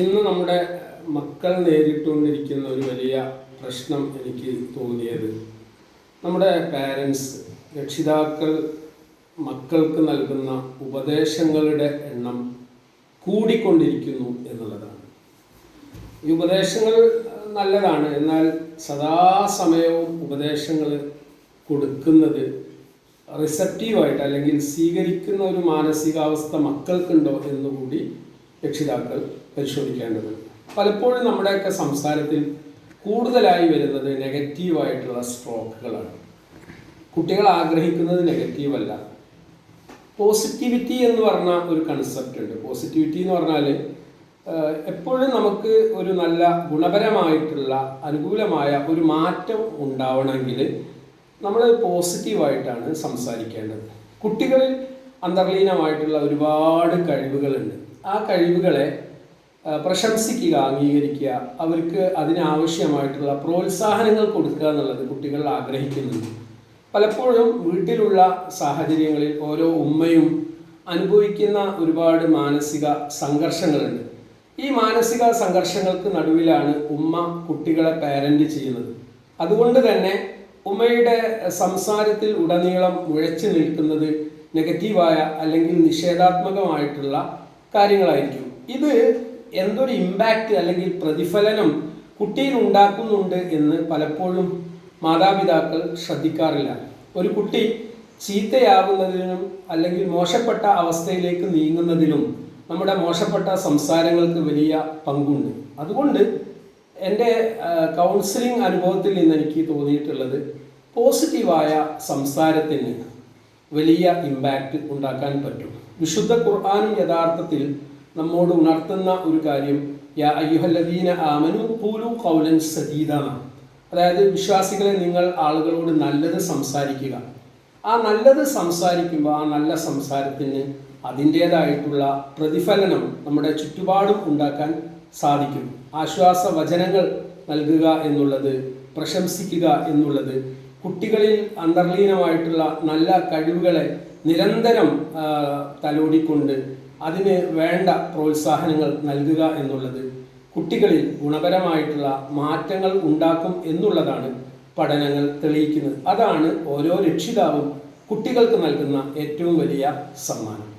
ഇന്ന് നമ്മുടെ മക്കൾ നേരിട്ടുകൊണ്ടിരിക്കുന്ന ഒരു വലിയ പ്രശ്നം എനിക്ക് തോന്നിയത് നമ്മുടെ പാരൻസ് രക്ഷിതാക്കൾ മക്കൾക്ക് നൽകുന്ന ഉപദേശങ്ങളുടെ എണ്ണം കൂടിക്കൊണ്ടിരിക്കുന്നു എന്നുള്ളതാണ്. ഈ ഉപദേശങ്ങൾ നല്ലതാണ്, എന്നാൽ സദാസമയവും ഉപദേശങ്ങൾ കൊടുക്കുന്നത് റിസപ്റ്റീവായിട്ട് അല്ലെങ്കിൽ സ്വീകരിക്കുന്ന ഒരു മാനസികാവസ്ഥ മക്കൾക്കുണ്ടോ എന്നുകൂടി രക്ഷിതാക്കൾ പരിശോധിക്കേണ്ടതുണ്ട്. പലപ്പോഴും നമ്മുടെയൊക്കെ സംസാരത്തിൽ കൂടുതലായി വരുന്നത് നെഗറ്റീവായിട്ടുള്ള സ്ട്രോക്കുകളാണ്. കുട്ടികൾ ആഗ്രഹിക്കുന്നത് നെഗറ്റീവല്ല, പോസിറ്റിവിറ്റി എന്ന് പറഞ്ഞ ഒരു കൺസെപ്റ്റ് ഉണ്ട്. പോസിറ്റിവിറ്റി എന്ന് പറഞ്ഞാൽ എപ്പോഴും നമുക്ക് ഒരു നല്ല ഗുണപരമായിട്ടുള്ള അനുകൂലമായ ഒരു മാറ്റം ഉണ്ടാവണമെങ്കിൽ നമ്മൾ പോസിറ്റീവായിട്ടാണ് സംസാരിക്കേണ്ടത്. കുട്ടികളിൽ അന്തർലീനമായിട്ടുള്ള ഒരുപാട് കഴിവുകളുണ്ട്. ആ കഴിവുകളെ പ്രശംസിക്കുക, അംഗീകരിക്കുക, അവർക്ക് അതിനാവശ്യമായിട്ടുള്ള പ്രോത്സാഹനങ്ങൾ കൊടുക്കുക എന്നുള്ളത് കുട്ടികൾ ആഗ്രഹിക്കുന്നുണ്ട്. പലപ്പോഴും വീട്ടിലുള്ള സാഹചര്യങ്ങളിൽ ഓരോ ഉമ്മയും അനുഭവിക്കുന്ന ഒരുപാട് മാനസിക സംഘർഷങ്ങളുണ്ട്. ഈ മാനസിക സംഘർഷങ്ങൾക്ക് നടുവിലാണ് ഉമ്മ കുട്ടികളെ പാരന്റ് ചെയ്യുന്നത്. അതുകൊണ്ട് തന്നെ ഉമ്മയുടെ സംസാരത്തിൽ ഉടനീളം മുഴച്ചു നിൽക്കുന്നത് നെഗറ്റീവായ അല്ലെങ്കിൽ നിഷേധാത്മകമായിട്ടുള്ള കാര്യങ്ങളായിരിക്കും. ഇത് എന്തൊരു ഇമ്പാക്റ്റ് അല്ലെങ്കിൽ പ്രതിഫലനം കുട്ടിയിൽ ഉണ്ടാക്കുന്നുണ്ട് എന്ന് പലപ്പോഴും മാതാപിതാക്കൾ ശ്രദ്ധിക്കാറില്ല. ഒരു കുട്ടി ചീത്തയാകുന്നതിനും അല്ലെങ്കിൽ മോശപ്പെട്ട അവസ്ഥയിലേക്ക് നീങ്ങുന്നതിലും നമ്മുടെ മോശപ്പെട്ട സംസാരങ്ങൾക്ക് വലിയ പങ്കുണ്ട്. അതുകൊണ്ട് എൻ്റെ കൗൺസിലിംഗ് അനുഭവത്തിൽ നിന്ന് എനിക്ക് തോന്നിയിട്ടുള്ളത് പോസിറ്റീവായ സംസാരത്തിന് വലിയ ഇമ്പാക്റ്റ് ഉണ്ടാക്കാൻ പറ്റും. വിശുദ്ധ ഖുർആനും യഥാർത്ഥത്തിൽ നമ്മോട് ഉണർത്തുന്ന ഒരു കാര്യം യാ അയ്യുഹല്ലദീന ആമനു ഖൂലു ഖൗലൻ സദീദാ, അതായത് വിശ്വാസികളെ നിങ്ങൾ ആളുകളോട് നല്ലത് സംസാരിക്കുക. ആ നല്ലത് സംസാരിക്കുമ്പോൾ ആ നല്ല സംസാരത്തിന് അതിൻ്റേതായിട്ടുള്ള പ്രതിഫലനം നമ്മുടെ ചുറ്റുപാടും ഉണ്ടാക്കാൻ സാധിക്കും. ആശ്വാസ വചനങ്ങൾ നൽകുക എന്നുള്ളത്, പ്രശംസിക്കുക എന്നുള്ളത്, കുട്ടികളിൽ അന്തർലീനമായിട്ടുള്ള നല്ല കഴിവുകളെ നിരന്തരം തലോടിക്കൊണ്ട് അതിന് വേണ്ട പ്രോത്സാഹനങ്ങൾ നൽകുക എന്നുള്ളത് കുട്ടികളിൽ ഗുണപരമായിട്ടുള്ള മാറ്റങ്ങൾ ഉണ്ടാക്കും എന്നുള്ളതാണ് പഠനങ്ങൾ തെളിയിക്കുന്നത്. അതാണ് ഓരോ രക്ഷിതാവും കുട്ടികൾക്ക് നൽകുന്ന ഏറ്റവും വലിയ സമ്മാനം.